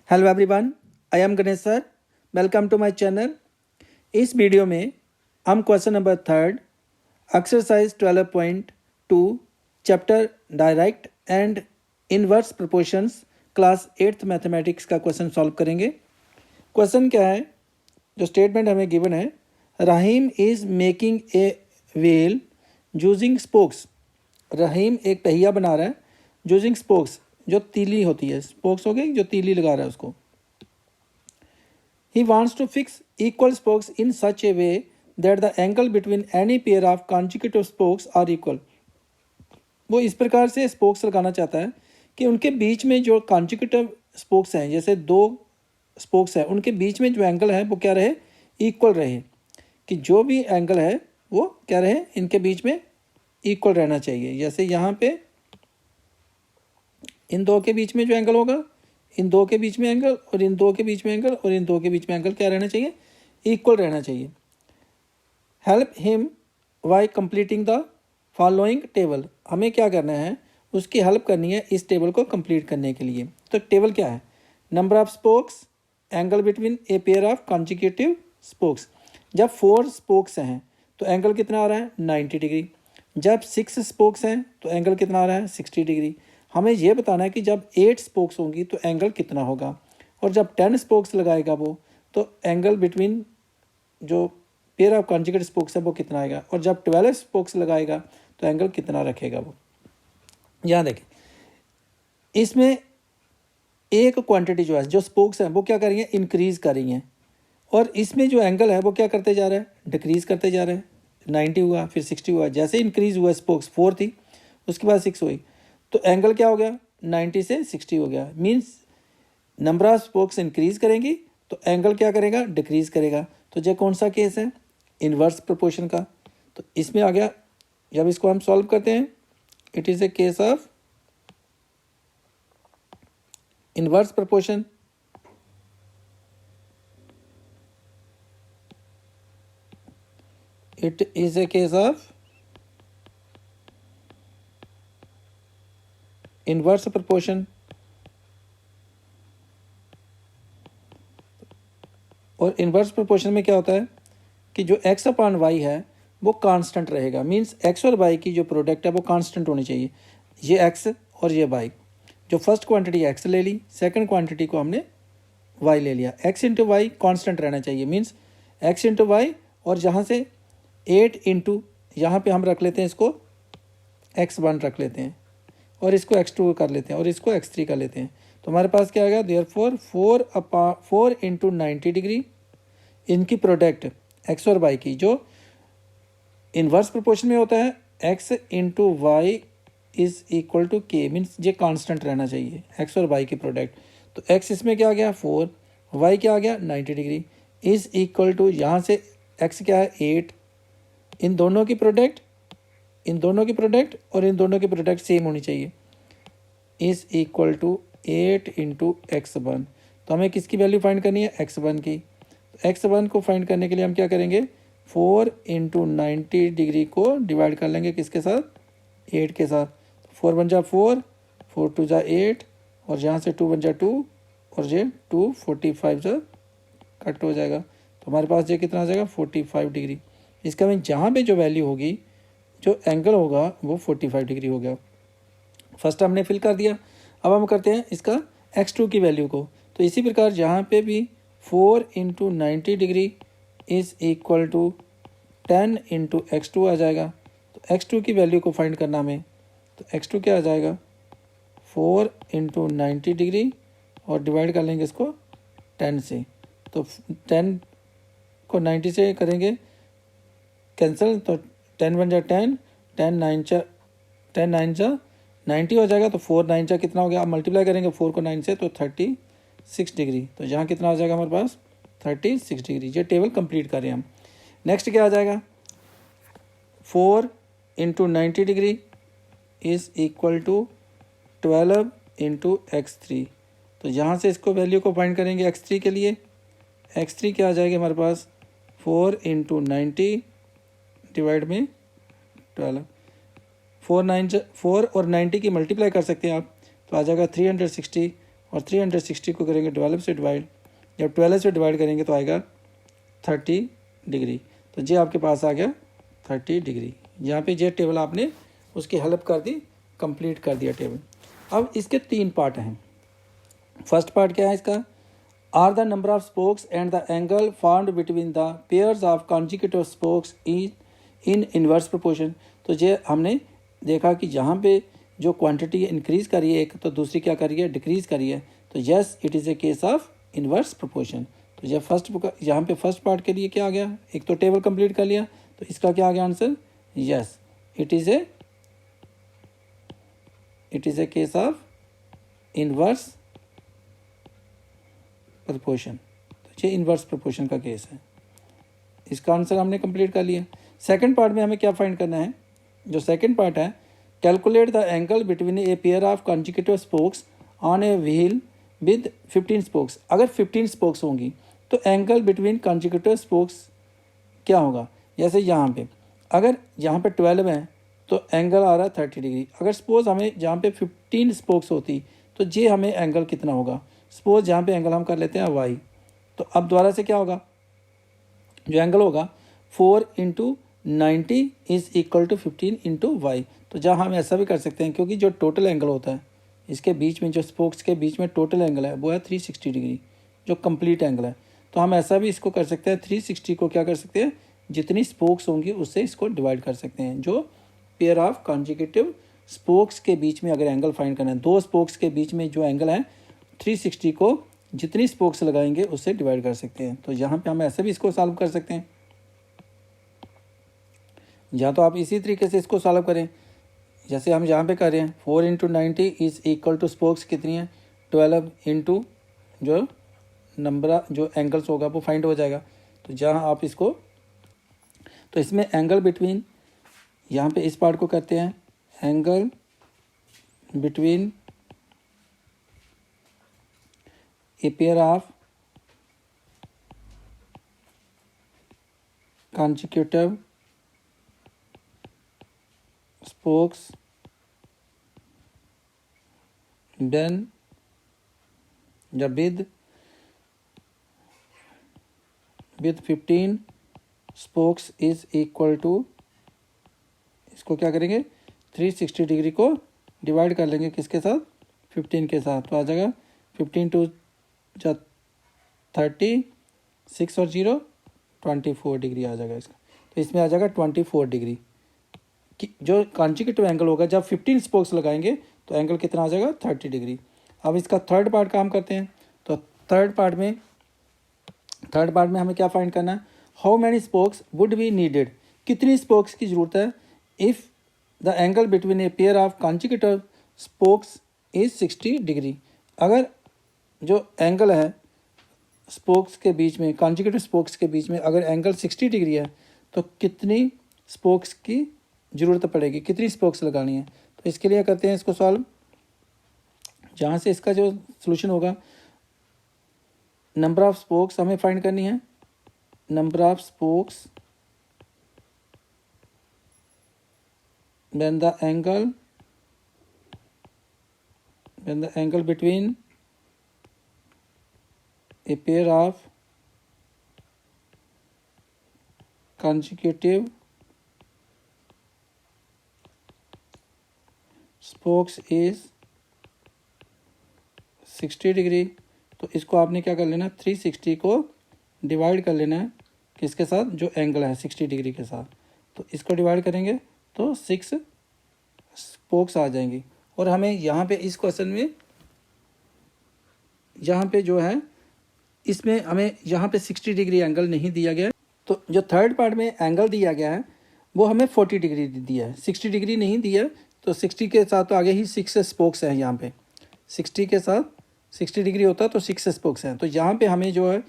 Hello everyone, I am Ganesh sir. Welcome to my channel. इस video में हम question number 3 exercise 12.2 chapter direct and inverse proportions class 8th mathematics का question solve करेंगे। Question क्या है, जो स्टेटमेंट हमें गिवन है, Rahim is making a wheel using spokes. Rahim एक पहिया बना रहा है यूजिंग स्पोक्स, जो तीली होती है, स्पोक्स हो गई जो तीली लगा रहा है उसको। He wants to fix equal spokes in such a way that the angle between any pair of consecutive spokes are equal. वो इस प्रकार से स्पोक्स लगाना चाहता है कि उनके बीच में जो कॉन्जिक्यूटिव स्पोक्स हैं, जैसे दो स्पोक्स हैं, उनके बीच में जो एंगल है वो क्या रहे, इक्वल रहे। कि जो भी एंगल है वो क्या रहे, इनके बीच में इक्वल रहना चाहिए। जैसे यहाँ पे इन दो के बीच में जो एंगल होगा, इन दो के बीच में एंगल, और इन दो के बीच में एंगल, और इन दो के बीच में एंगल क्या रहना चाहिए, इक्वल रहना चाहिए। Help him by completing the following table. हमें क्या करना है, उसकी हेल्प करनी है इस टेबल को कंप्लीट करने के लिए। तो टेबल क्या है, number of spokes, angle between a pair of consecutive spokes. जब 4 स्पोक्स हैं तो एंगल कितना आ रहा है, 90 डिग्री। जब 6 स्पोक्स हैं तो एंगल कितना आ रहा है, 60 डिग्री। हमें यह बताना है कि जब 8 स्पोक्स होंगी तो एंगल कितना होगा, और जब 10 स्पोक्स लगाएगा वो तो एंगल बिटवीन जो पेयर ऑफ कॉन्जुगेट स्पोक्स है वो कितना आएगा, और जब 12 स्पोक्स लगाएगा तो एंगल कितना रखेगा वो। यहाँ देखें, इसमें एक क्वांटिटी जो है, जो स्पोक्स हैं वो क्या कर रही हैं, इंक्रीज कर रही हैं, और इसमें जो एंगल है वो क्या करते जा रहा है, डिक्रीज करते जा रहे हैं। 90 हुआ, फिर 60 हुआ, जैसे इंक्रीज हुआ स्पोक्स 4 थी, उसके बाद 6 हुई, तो एंगल क्या हो गया, 90 से 60 हो गया। Means number of spokes increase करेंगी तो एंगल क्या करेगा, डिक्रीज करेगा। तो ये कौन सा केस है, इन्वर्स प्रोपोर्शन का। तो इसमें आ गया, जब इसको हम सॉल्व करते हैं, it is a case of inverse proportion. It is a case of inverse proportion. और इन्वर्स प्रोपोर्शन में क्या होता है कि जो x अपॉन वाई है वो कांस्टेंट रहेगा। मींस x और y की जो प्रोडक्ट है वो कांस्टेंट होनी चाहिए। ये x और ये y, जो फर्स्ट क्वांटिटी x ले ली, सेकंड क्वांटिटी को हमने y ले लिया। x इंटू वाई कॉन्स्टेंट रहना चाहिए। मींस x इंटू वाई, और जहाँ से 8 इंटू, यहाँ पर हम रख लेते हैं इसको x1 रख लेते हैं, और इसको x2 कर लेते हैं, और इसको x3 कर लेते हैं। तो हमारे पास क्या आ गया, देयरफॉर 4 इंटू 90 डिग्री, इनकी प्रोडक्ट x और y की, जो इन्वर्स प्रोपोर्शन में होता है, x into y is equal to k। Means ये कांस्टेंट रहना चाहिए, x और y की प्रोडक्ट। तो x इसमें क्या आ गया 4, y क्या आ गया 90 डिग्री, इज इक्वल टू, यहाँ से x क्या है 8, इन दोनों की प्रोडक्ट, इन दोनों की प्रोडक्ट और इन दोनों की प्रोडक्ट सेम होनी चाहिए, is equal to 8 into x1। तो हमें किसकी वैल्यू फाइंड करनी है, x1 की। x1 को फाइंड करने के लिए हम क्या करेंगे, 4 इंटू 90 डिग्री को डिवाइड कर लेंगे किसके साथ, 8 के साथ। 4 बन जा 4, 4 टू जा 8, और यहाँ से 2 बन जा 2, और ये 2 45 जा कट हो जाएगा। तो हमारे पास ये कितना आ जाएगा, 45 डिग्री। इसका मीन जहाँ पे जो वैल्यू होगी, जो एंगल होगा वो 45 डिग्री हो गया। फर्स्ट हमने फिल कर दिया। अब हम करते हैं इसका x2 की वैल्यू को। तो इसी प्रकार जहाँ पे भी 4 into 90 degree is equal to 10 into x2 आ जाएगा। तो x2 की वैल्यू को फाइंड करना हमें, तो x2 क्या आ जाएगा, 4 इंटू 90 डिग्री, और डिवाइड कर लेंगे इसको 10 से। तो 10 को 90 से करेंगे कैंसिल, तो 10 बन जाए 10, 10 9 जा 90 हो जाएगा। तो 4 9 जा कितना हो गया, आप मल्टीप्लाई करेंगे 4 को 9 से, तो 36 डिग्री। तो यहाँ कितना आ जाएगा हमारे पास, 36 डिग्री। ये टेबल कंप्लीट करें हम। नेक्स्ट क्या आ जाएगा, 4 into 90 degree is equal to 12 into x3। तो यहाँ से इसको वैल्यू को फाइंड करेंगे x3 के लिए। x3 क्या आ जाएगी हमारे पास, 4 इंटू 90 डिवाइड में 12। 4 और 90 की मल्टीप्लाई कर सकते हैं आप, तो आ जाएगा 360, और 360 को करेंगे 12 से डिवाइड। जब 12 से डिवाइड करेंगे तो आएगा 30 डिग्री। तो ये आपके पास आ गया 30 डिग्री। यहाँ पे ये टेबल आपने उसकी हेल्प कर दी, कंप्लीट कर दिया टेबल। अब इसके 3 पार्ट हैं। फर्स्ट पार्ट क्या है इसका, are the number of spokes and the angle found between the pairs of consecutive spokes in inverse proportion. तो ये हमने देखा कि जहाँ पे जो क्वांटिटी इंक्रीज कर रही है एक, तो दूसरी क्या कर रही है, डिक्रीज कर रही है। तो yes it is a case of inverse proportion. तो जब यहाँ पे फर्स्ट पार्ट के लिए क्या आ गया, एक तो टेबल कंप्लीट कर लिया, तो इसका क्या आ गया answer, yes it is a case of inverse proportion. तो ये इनवर्स प्रोपोर्शन का केस है। इसका आंसर हमने कंप्लीट कर लिया। सेकंड पार्ट में हमें क्या फाइंड करना है, जो सेकंड पार्ट है, calculate the angle between a pair of consecutive spokes on a wheel with 15 spokes. अगर 15 स्पोक्स होंगी तो एंगल बिटवीन कॉन्जिक्यूटिव स्पोक्स क्या होगा। जैसे यहाँ पे अगर यहाँ पे 12 है तो एंगल आ रहा है 30 डिग्री। अगर सपोज हमें जहाँ पे 15 स्पोक्स होती तो ये हमें एंगल कितना होगा। सपोज यहाँ पे एंगल हम कर लेते हैं वाई। तो अब दोबारा से क्या होगा, जो एंगल होगा 4 into 90 is equal to 15 into y. तो जहाँ हम ऐसा भी कर सकते हैं, क्योंकि जो टोटल एंगल होता है इसके बीच में, जो स्पोक्स के बीच में टोटल एंगल है वो है 360 डिग्री, जो कंप्लीट एंगल है। तो हम ऐसा भी इसको कर सकते हैं, 360 को क्या कर सकते हैं, जितनी स्पोक्स होंगी उससे इसको डिवाइड कर सकते हैं। जो पेयर ऑफ कॉन्जिक्यूटिव स्पोक्स के बीच में अगर एंगल फाइंड करना है, 2 स्पोक्स के बीच में जो एंगल है 360 को जितनी स्पोक्स लगाएंगे उससे डिवाइड कर सकते हैं। तो यहाँ पे हम ऐसे भी इसको सॉल्व कर सकते हैं, या तो आप इसी तरीके से इसको सॉल्व करें जैसे हम यहाँ पे कर रहे हैं। 4 into 90 is equal to spokes कितनी है 12 इंटू जो नंबर जो एंगल्स होगा वो फाइंड हो जाएगा। तो जहाँ आप इसको, तो इसमें एंगल बिटवीन, यहाँ पे इस पार्ट को करते हैं angle between a pair of consecutive spokes then the with 15 spokes is equal to, इसको क्या करेंगे 360 डिग्री को डिवाइड कर लेंगे किसके साथ, 15 के साथ। तो आ जाएगा 15 टू 30, 6 और 0 24 डिग्री आ जाएगा इसका। तो इसमें आ जाएगा 24 डिग्री जो कॉन्जिक्यूटिव एंगल होगा। जब 15 स्पोक्स लगाएंगे तो एंगल कितना आ जाएगा 30 डिग्री। अब इसका थर्ड पार्ट काम करते हैं। तो थर्ड पार्ट में हमें क्या फाइंड करना है, how many spokes would be needed, कितनी स्पोक्स की ज़रूरत है if the angle between a pair of consecutive spokes is 60 degree. अगर जो एंगल है स्पोक्स के बीच में, कॉन्जिक्यूटिव स्पोक्स के बीच में अगर एंगल 60 डिग्री है तो कितनी स्पोक्स की ज़रूरत पड़ेगी, कितनी स्पोक्स लगानी है। तो इसके लिए करते हैं इसको सॉल्व। जहाँ से इसका जो सॉल्यूशन होगा, नंबर ऑफ स्पोक्स हमें फाइंड करनी है, number of spokes when the angle between a pair of consecutive spokes is 60 degree. तो इसको आपने क्या कर लेना, 360 को डिवाइड कर लेना है किसके साथ, जो एंगल है 60 डिग्री के साथ। तो इसको डिवाइड करेंगे तो 6 स्पोक्स आ जाएंगी। और हमें यहाँ पे इस क्वेश्चन में यहाँ पे जो है इसमें हमें यहाँ पे 60 डिग्री एंगल नहीं दिया गया है। तो जो थर्ड पार्ट में एंगल दिया गया है वो हमें 40 डिग्री दिया है, 60 डिग्री नहीं दिया। तो 60 के साथ तो आगे ही 6 स्पोक्स हैं। यहाँ पे 60 के साथ 60 डिग्री होता तो 6 स्पोक्स हैं। तो यहाँ पे हमें जो है,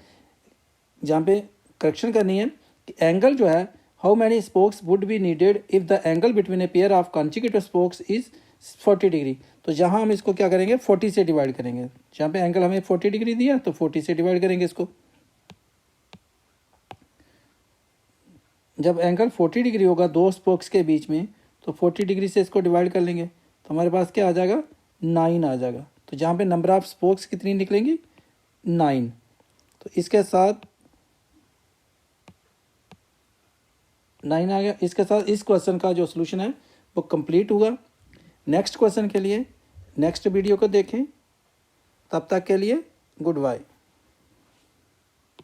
जहाँ पे करेक्शन करनी है कि एंगल जो है, how many spokes would be needed if the angle between a pair of consecutive spokes is 40 degree. तो जहाँ हम इसको क्या करेंगे 40 से डिवाइड करेंगे। जहाँ पे एंगल हमें 40 डिग्री दिया तो 40 से डिवाइड करेंगे इसको। जब एंगल 40 डिग्री होगा 2 स्पोक्स के बीच में तो 40 डिग्री से इसको डिवाइड कर लेंगे। तो हमारे पास क्या आ जाएगा 9 आ जाएगा। तो जहाँ पे नंबर ऑफ स्पोक्स कितनी निकलेंगी 9। तो इसके साथ 9 आ गया। इसके साथ इस क्वेश्चन का जो सोल्यूशन है वो कंप्लीट हुआ। नेक्स्ट क्वेश्चन के लिए नेक्स्ट वीडियो को देखें। तब तक के लिए गुड बाय।